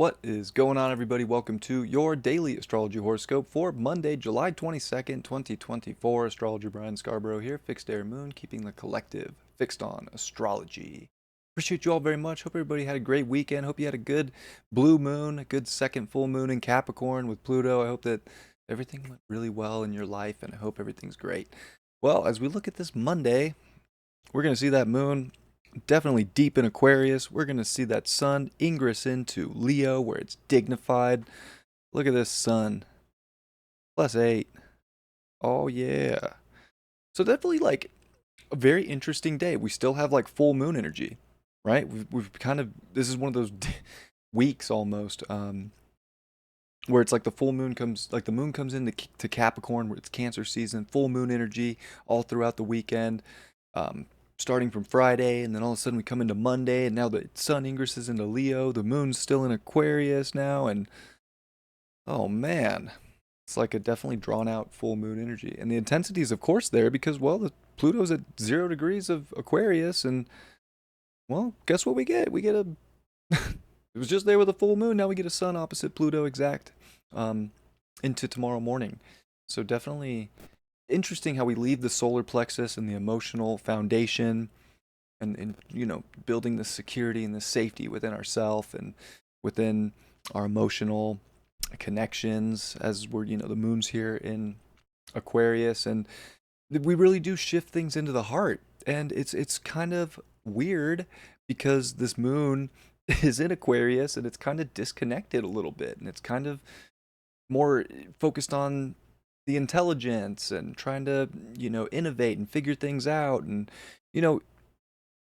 What is going on, everybody? Welcome to your daily astrology horoscope for Monday, July 22nd, 2024. Astrologer Brian Scarborough here, fixed air moon, keeping the collective fixed on astrology. Appreciate you all very much. Hope everybody had a great weekend. Hope you had a good blue moon, a good second full moon in Capricorn with Pluto. I hope that everything went really well in your life, and I hope everything's great. Well, as we look at this Monday, we're going to see that moon definitely deep in Aquarius. We're going to see that sun ingress into Leo where it's dignified. Look at this sun. +8. Oh, yeah. So definitely like a very interesting day. We still have like full moon energy, right? We've kind of, this is one of those weeks almost, where it's like the full moon comes, like the moon comes into to Capricorn, where it's Cancer season, full moon energy all throughout the weekend. Um, Starting from Friday, and then all of a sudden we come into Monday, and now the sun ingresses into Leo. The moon's still in Aquarius now, and oh man, it's like a definitely drawn out full moon energy. And the intensity is, of course, there because, well, Pluto's at 0 degrees of Aquarius, and well, guess what we get? We get a. It was just there with a full moon. Now we get a sun opposite Pluto exact um, into tomorrow morning. So definitely interesting how we leave the solar plexus and the emotional foundation and building the security and the safety within ourself and within our emotional connections as we're the moon's here in Aquarius, and we really do shift things into the heart. And it's kind of weird because this moon is in Aquarius and it's kind of disconnected a little bit, and it's kind of more focused on the intelligence and trying to innovate and figure things out. And you know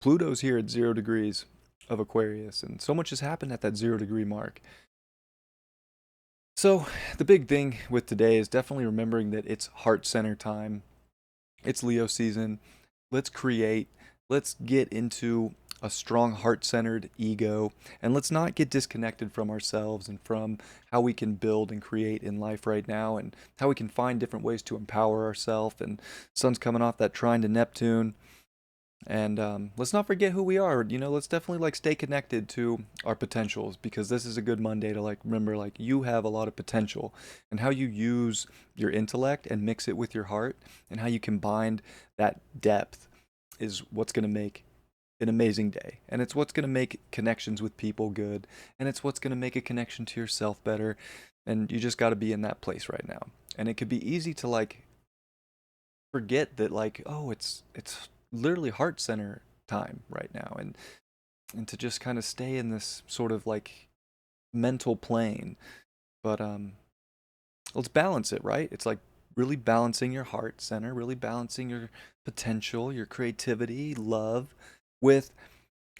Pluto's here at 0 degrees of Aquarius, and so much has happened at that 0 degree mark. So the big thing with today is definitely remembering that it's heart center time. It's Leo season. Let's create. Let's get into a strong heart centered ego. And let's not get disconnected from ourselves and from how we can build and create in life right now, and how we can find different ways to empower ourselves. And sun's coming off that trine to Neptune. And let's not forget who we are. Let's definitely like stay connected to our potentials, because this is a good Monday to like remember like you have a lot of potential, and how you use your intellect and mix it with your heart, and how you combine that depth is what's going to make an amazing day. And it's what's going to make connections with people good, and it's what's going to make a connection to yourself better. And you just got to be in that place right now. And it could be easy to like forget that, like, oh, it's literally heart center time right now, and to just kind of stay in this sort of like mental plane. But let's balance it, right? It's like really balancing your heart center, really balancing your potential, your creativity, love with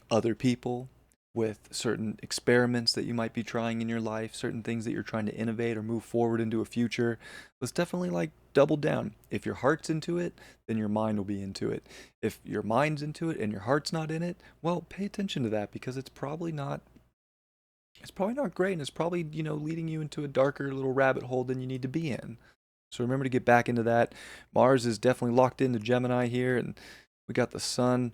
other people, with certain experiments that you might be trying in your life, certain things that you're trying to innovate or move forward into a future. Let's definitely like double down. If your heart's into it, then your mind will be into it. If your mind's into it and your heart's not in it, well, pay attention to that, because it's probably not great, and it's probably, leading you into a darker little rabbit hole than you need to be in. So remember to get back into that. Mars is definitely locked into Gemini here, and we got the sun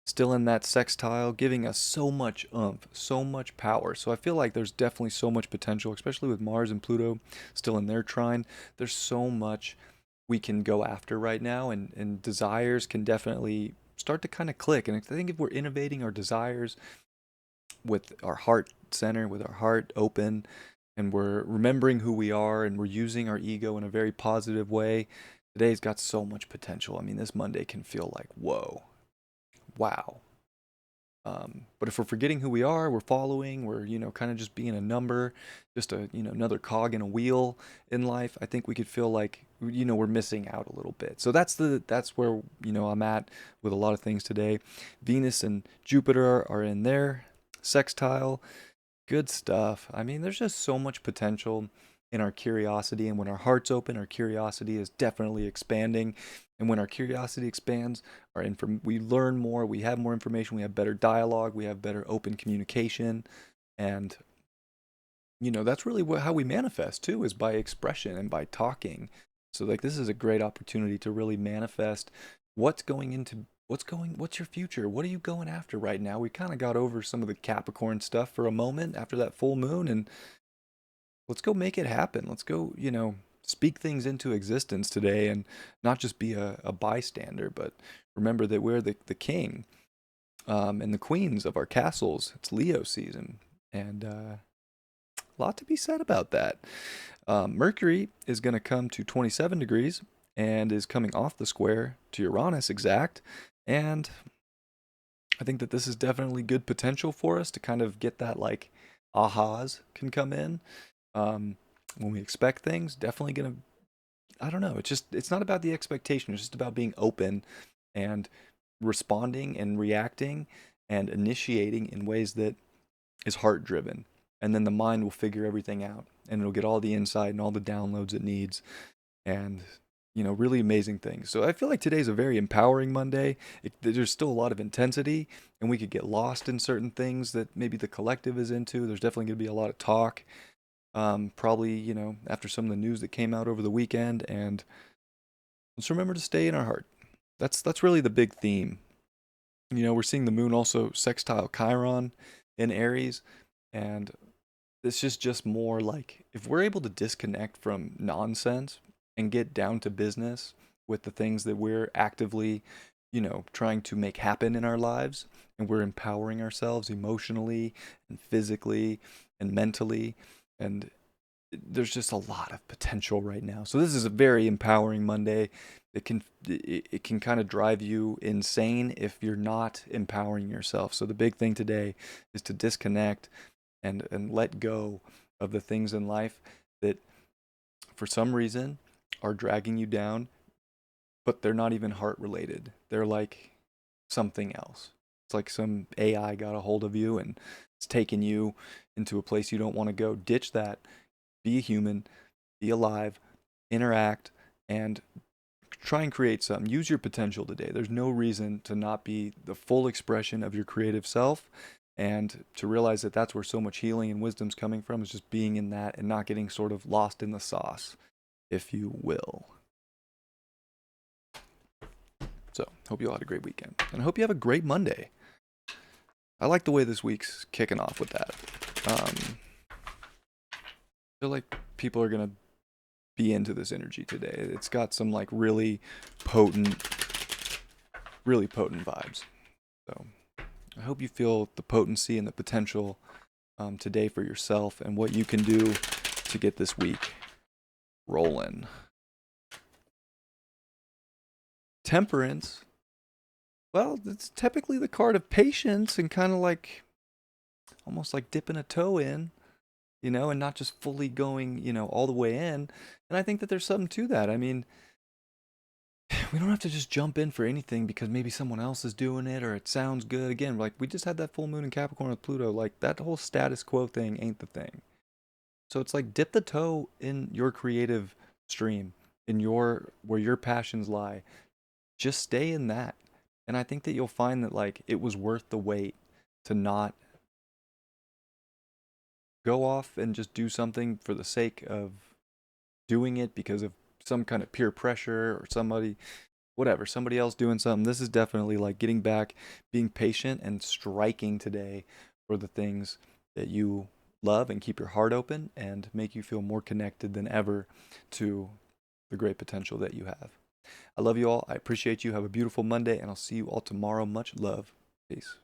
still in that sextile, giving us so much oomph, so much power. So I feel like there's definitely so much potential, especially with Mars and Pluto still in their trine. There's so much we can go after right now, and desires can definitely start to kind of click. And I think if we're innovating our desires with our heart center, with our heart open, and we're remembering who we are, and we're using our ego in a very positive way, today's got so much potential. I mean, this Monday can feel like, whoa, wow. But if we're forgetting who we are, we're following, we're, kind of just being a number, just a, another cog in a wheel in life, I think we could feel like, we're missing out a little bit. So that's where, I'm at with a lot of things today. Venus and Jupiter are in their sextile. Good stuff. I mean, there's just so much potential in our curiosity, and when our heart's open, our curiosity is definitely expanding. And when our curiosity expands, we learn more, we have more information, we have better dialogue, we have better open communication, and that's really how we manifest too, is by expression and by talking. So like this is a great opportunity to really manifest what's going into what's your future? What are you going after right now? We kind of got over some of the Capricorn stuff for a moment after that full moon, and let's go make it happen. Let's go, speak things into existence today and not just be a bystander, but remember that we're the king and the queens of our castles. It's Leo season, and a lot to be said about that. Mercury is going to come to 27 degrees and is coming off the square to Uranus exact. And I think that this is definitely good potential for us to kind of get that like ahas can come in when we expect things. Definitely going to, I don't know. It's not about the expectation. It's just about being open and responding and reacting and initiating in ways that is heart driven. And then the mind will figure everything out and it'll get all the insight and all the downloads it needs and, really amazing things. So I feel like today's a very empowering Monday. There's still a lot of intensity and we could get lost in certain things that maybe the collective is into. There's definitely going to be a lot of talk. Probably, after some of the news that came out over the weekend. And let's remember to stay in our heart. That's really the big theme. We're seeing the moon also sextile Chiron in Aries, and this is just more like if we're able to disconnect from nonsense and get down to business with the things that we're actively, trying to make happen in our lives, and we're empowering ourselves emotionally and physically and mentally, and there's just a lot of potential right now. So this is a very empowering Monday. It can kind of drive you insane if you're not empowering yourself. So the big thing today is to disconnect and let go of the things in life that for some reason are dragging you down, but they're not even heart related. They're like something else. It's like some AI got a hold of you and it's taking you into a place you don't want to go. Ditch that. Be a human, be alive, interact, and try and create something. Use your potential today. There's no reason to not be the full expression of your creative self, and to realize that that's where so much healing and wisdom's coming from, is just being in that and not getting sort of lost in the sauce, if you will. So, hope you all had a great weekend, and I hope you have a great Monday. I like the way this week's kicking off with that. I feel like people are gonna be into this energy today. It's got some like really potent vibes. So I hope you feel the potency and the potential today for yourself and what you can do to get this week rolling. Temperance. Well, it's typically the card of patience and kind of like almost like dipping a toe in, and not just fully going, all the way in. And I think that there's something to that. I mean, we don't have to just jump in for anything because maybe someone else is doing it or it sounds good. Again, like we just had that full moon in Capricorn with Pluto. Like that whole status quo thing ain't the thing. So it's like dip the toe in your creative stream, in where your passions lie. Just stay in that. And I think that you'll find that like it was worth the wait to not go off and just do something for the sake of doing it because of some kind of peer pressure or somebody else doing something. This is definitely like getting back, being patient, and striking today for the things that you love and keep your heart open and make you feel more connected than ever to the great potential that you have. I love you all. I appreciate you. Have a beautiful Monday, and I'll see you all tomorrow. Much love. Peace.